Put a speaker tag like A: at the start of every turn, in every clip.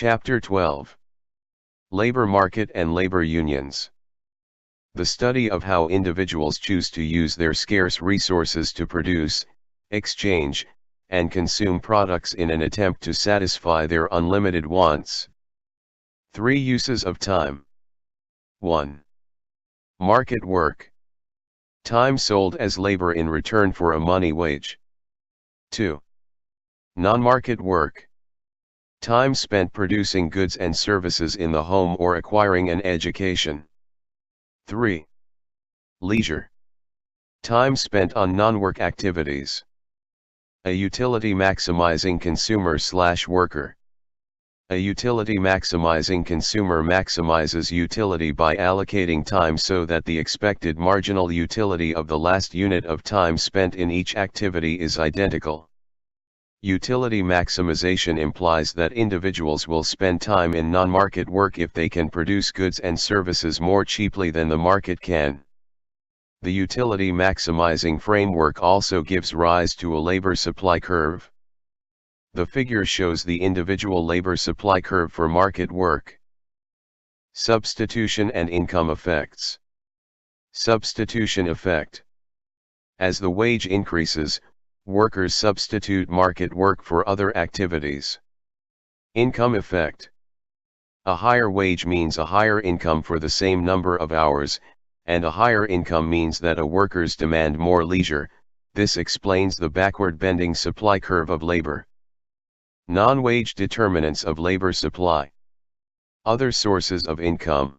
A: Chapter 12. Labor Market and Labor Unions. The study of how individuals choose to use their scarce resources to produce, exchange, and consume products in an attempt to satisfy their unlimited wants. 3 uses of time. 1. Market work. Time sold as labor in return for a money wage. 2. Non-market work. Time spent producing goods and services in the home or acquiring an education. 3. Leisure. Time spent on non-work activities. A utility maximizing consumer/worker. A utility maximizing consumer maximizes utility by allocating time so that the expected marginal utility of the last unit of time spent in each activity is identical. Utility maximization implies that individuals will spend time in non-market work if they can produce goods and services more cheaply than the market can. The utility maximizing framework also gives rise to a labor supply curve. The figure shows the individual labor supply curve for market work. Substitution and income effects. Substitution effect. As the wage increases, workers substitute market work for other activities. Income effect. A higher wage means a higher income for the same number of hours, and a higher income means that workers demand more leisure. This explains the backward-bending supply curve of labor. Non-wage determinants of labor supply. Other sources of income.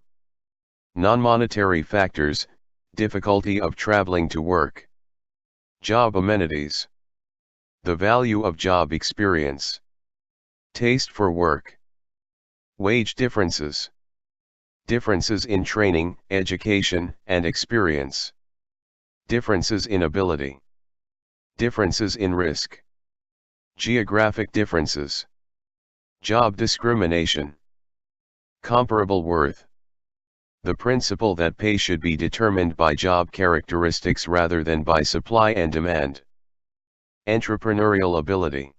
A: Non-monetary factors, difficulty of traveling to work. Job amenities. The value of job experience. Taste for work. Wage differences. Differences in training, education, and experience. Differences in ability. Differences in risk. Geographic differences. Job discrimination. Comparable worth. The principle that pay should be determined by job characteristics rather than by supply and demand. Entrepreneurial ability.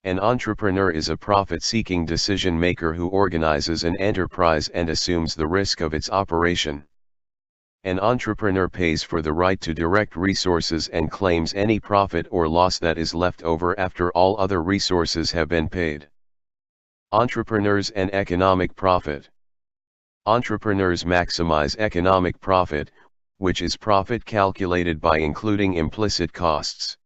A: An entrepreneur is a profit-seeking decision-maker who organizes an enterprise and assumes the risk of its operation. An entrepreneur pays for the right to direct resources and claims any profit or loss that is left over after all other resources have been paid. Entrepreneurs and economic profit. Entrepreneurs maximize economic profit, which is profit calculated by including implicit costs.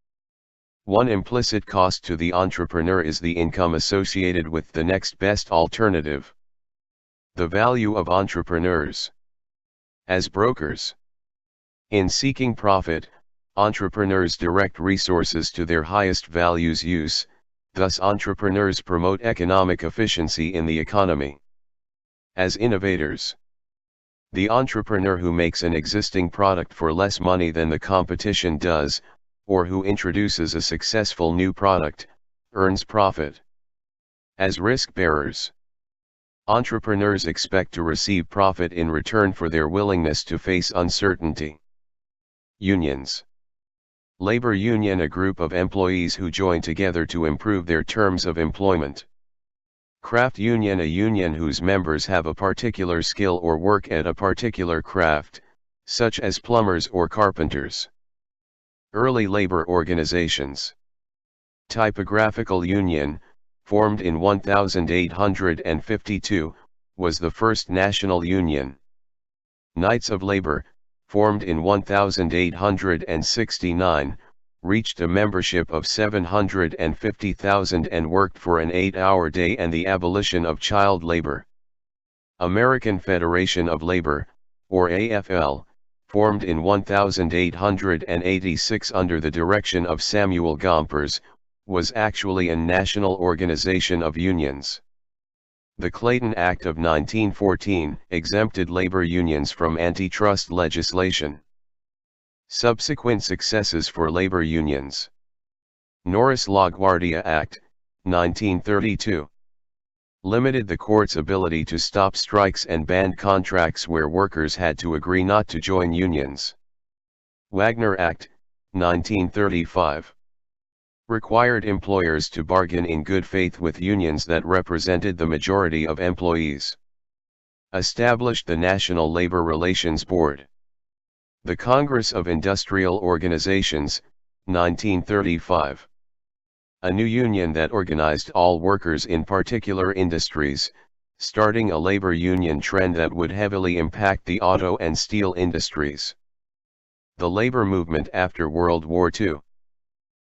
A: One implicit cost to the entrepreneur is the income associated with the next best alternative. The value of entrepreneurs. As brokers. In seeking profit, entrepreneurs direct resources to their highest values use, thus entrepreneurs promote economic efficiency in the economy. As innovators. The entrepreneur who makes an existing product for less money than the competition does, or who introduces a successful new product, earns profit. As risk bearers. Entrepreneurs expect to receive profit in return for their willingness to face uncertainty. Unions. Labor union, a group of employees who join together to improve their terms of employment. Craft union, a union whose members have a particular skill or work at a particular craft, such as plumbers or carpenters. Early labor organizations. Typographical Union, formed in 1852, was the first national union. Knights of Labor, formed in 1869, reached a membership of 750,000 and worked for an 8-hour day and the abolition of child labor. American Federation of Labor, or AFL, formed in 1886 under the direction of Samuel Gompers, was actually a national organization of unions. The Clayton Act of 1914 exempted labor unions from antitrust legislation. Subsequent successes for labor unions. Norris-LaGuardia Act, 1932. Limited the court's ability to stop strikes and banned contracts where workers had to agree not to join unions. Wagner Act, 1935. Required employers to bargain in good faith with unions that represented the majority of employees. Established the National Labor Relations Board. The Congress of Industrial Organizations, 1935. A new union that organized all workers in particular industries, starting a labor union trend that would heavily impact the auto and steel industries. The labor movement after World War II.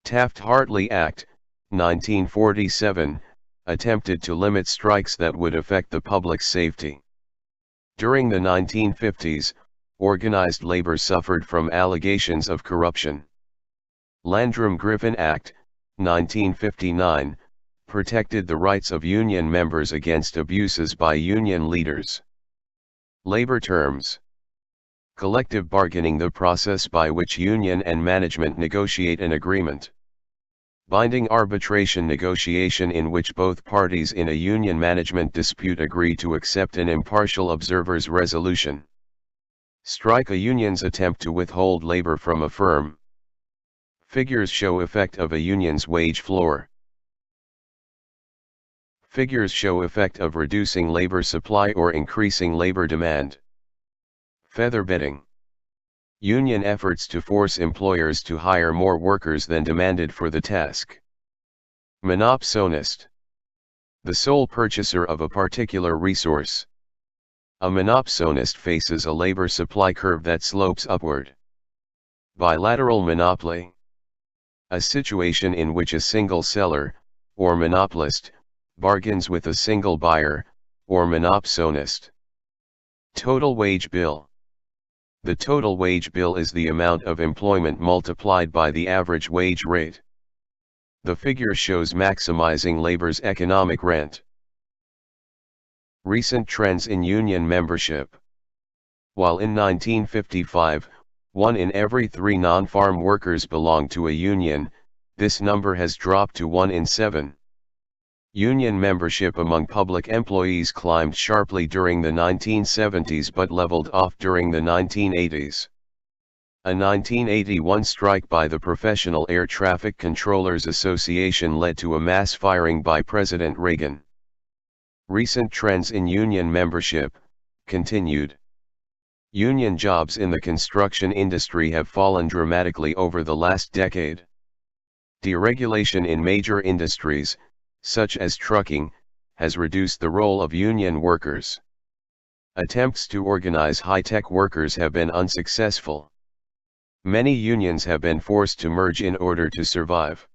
A: Taft-Hartley Act, 1947, attempted to limit strikes that would affect the public's safety. During the 1950s, organized labor suffered from allegations of corruption. Landrum-Griffin Act, 1959, protected the rights of union members against abuses by union leaders. Labor terms. Collective bargaining, the process by which union and management negotiate an agreement. Binding arbitration negotiation in which both parties in a union management dispute agree to accept an impartial observer's resolution. Strike, a union's attempt to withhold labor from a firm. Figures show effect of a union's wage floor. Figures show effect of reducing labor supply or increasing labor demand. Feather bedding. Union efforts to force employers to hire more workers than demanded for the task. Monopsonist. The sole purchaser of a particular resource. A monopsonist faces a labor supply curve that slopes upward. Bilateral monopoly. A situation in which a single seller, or monopolist, bargains with a single buyer, or monopsonist. Total wage bill. The total wage bill is the amount of employment multiplied by the average wage rate. The figure shows maximizing labor's economic rent. Recent trends in union membership. While in 1955, 1 in every 3 non-farm workers belonged to a union, this number has dropped to 1 in 7. Union membership among public employees climbed sharply during the 1970s but leveled off during the 1980s. A 1981 strike by the Professional Air Traffic Controllers Association led to a mass firing by President Reagan. Recent trends in union membership, continued. Union jobs in the construction industry have fallen dramatically over the last decade. Deregulation in major industries, such as trucking, has reduced the role of union workers. Attempts to organize high-tech workers have been unsuccessful. Many unions have been forced to merge in order to survive.